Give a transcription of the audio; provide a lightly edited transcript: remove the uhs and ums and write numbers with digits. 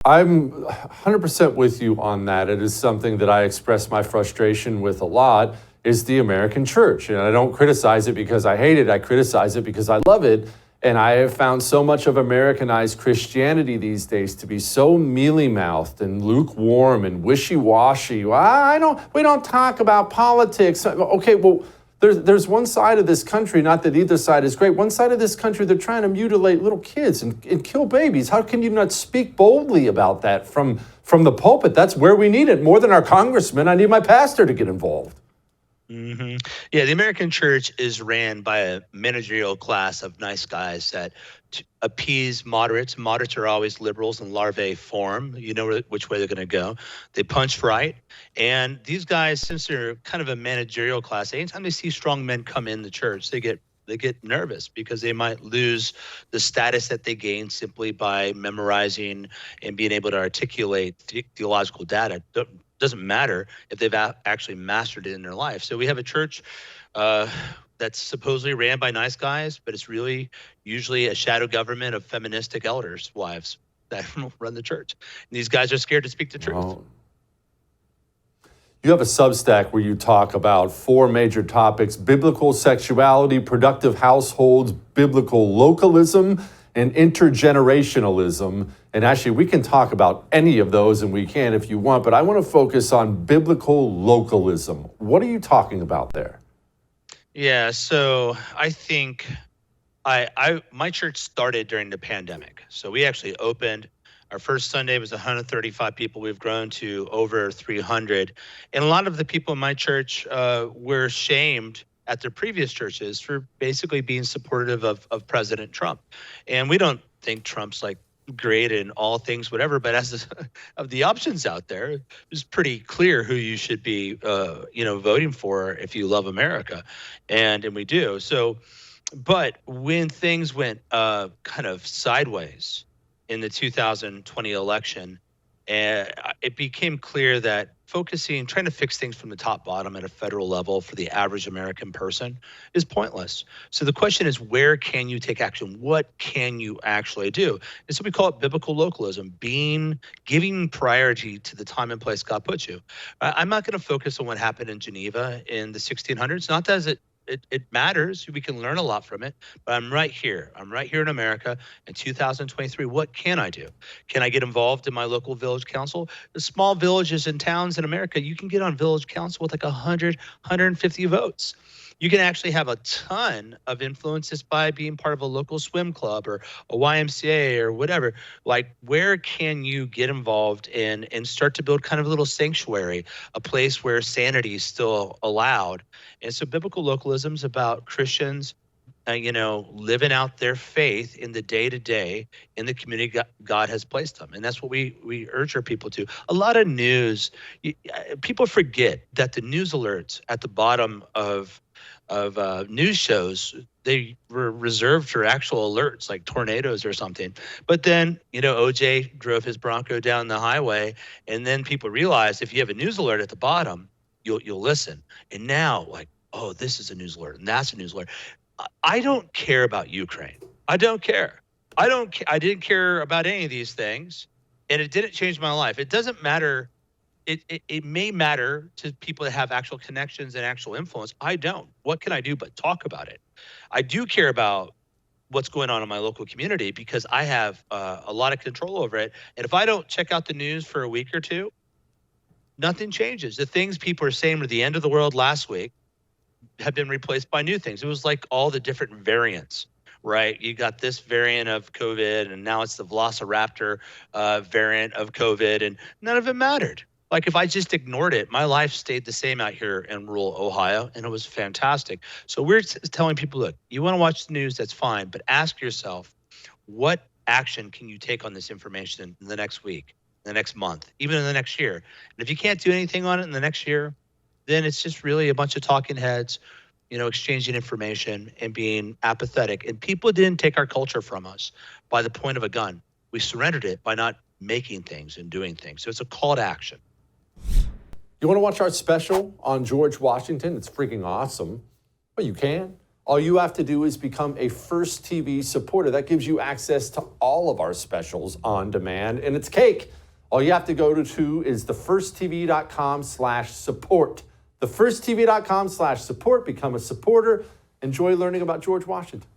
I'm 100% with you on that. It is something that I express my frustration with a lot, is the American church. And I don't criticize it because I hate it. I criticize it because I love it. And I have found so much of Americanized Christianity these days to be so mealy-mouthed and lukewarm and wishy-washy. We don't talk about politics. Okay, well, there's one side of this country, not that either side is great, one side of this country, they're trying to mutilate little kids and kill babies. How can you not speak boldly about that from the pulpit? That's where we need it. More than our congressman, I need my pastor to get involved. Mm-hmm. Yeah, the American church is ran by a managerial class of nice guys that appease moderates. Moderates are always liberals in larvae form. You know which way they're going to go. They punch right. And these guys, since they're kind of a managerial class, anytime they see strong men come in the church, they get nervous because they might lose the status that they gain simply by memorizing and being able to articulate theological data. Doesn't matter if they've actually mastered it in their life. So we have a church that's supposedly ran by nice guys, but it's really usually a shadow government of feministic elders' wives that run the church. And these guys are scared to speak the truth. Oh. You have a Substack where you talk about 4 major topics: biblical sexuality, productive households, biblical localism, and intergenerationalism. And actually, we can talk about any of those, and we can if you want, but I want to focus on biblical localism. What are you talking about there? Yeah, so I think my church started during the pandemic. So we actually opened. Our first Sunday was 135 people. We've grown to over 300. And a lot of the people in my church were shamed at their previous churches for basically being supportive of President Trump. And we don't think Trump's like great in all things, whatever, but as of the options out there, it's pretty clear who you should be, voting for if you love America. And we do. So, but when things went kind of sideways in the 2020 election, it became clear that trying to fix things from the top bottom at a federal level for the average American person is pointless. So the question is, where can you take action? What can you actually do? And so we call it biblical localism, giving priority to the time and place God puts you. I'm not going to focus on what happened in Geneva in the 1600s. Not that it matters. We can learn a lot from it, but I'm right here. I'm right here in America in 2023. What can I do? Can I get involved in my local village council? The small villages and towns in America, you can get on village council with like 100, 150 votes. You can actually have a ton of influence just by being part of a local swim club or a YMCA or whatever. Like, where can you get involved in and start to build kind of a little sanctuary, a place where sanity is still allowed? And so biblical localism is about Christians, living out their faith in the day-to-day in the community God has placed them. And that's what we urge our people to. A lot of news, people forget that the news alerts at the bottom of news shows, they were reserved for actual alerts like tornadoes or something. But then, OJ drove his Bronco down the highway, and then people realized if you have a news alert at the bottom, you'll listen. And now, like, oh, this is a news alert, and that's a news alert. I don't care about Ukraine. I don't care. I didn't care about any of these things, and it didn't change my life. It doesn't matter. It may matter to people that have actual connections and actual influence. I don't. What can I do but talk about it? I do care about what's going on in my local community because I have a lot of control over it. And if I don't check out the news for a week or two, nothing changes. The things people are saying were the end of the world last week have been replaced by new things. It was like all the different variants, right? You got this variant of COVID, and now it's the Velociraptor variant of COVID, and none of it mattered. Like, if I just ignored it, my life stayed the same out here in rural Ohio, and it was fantastic. So we're telling people, look, you want to watch the news, that's fine, but ask yourself, what action can you take on this information in the next week, the next month, even in the next year? And if you can't do anything on it in the next year, then it's just really a bunch of talking heads, exchanging information and being apathetic. And people didn't take our culture from us by the point of a gun. We surrendered it by not making things and doing things. So it's a call to action. You want to watch our special on George Washington? It's freaking awesome. Well, you can. All you have to do is become a First TV supporter. That gives you access to all of our specials on demand, and it's cake. All you have to go to is thefirsttv.com/support. Thefirsttv.com/support. Become a supporter. Enjoy learning about George Washington.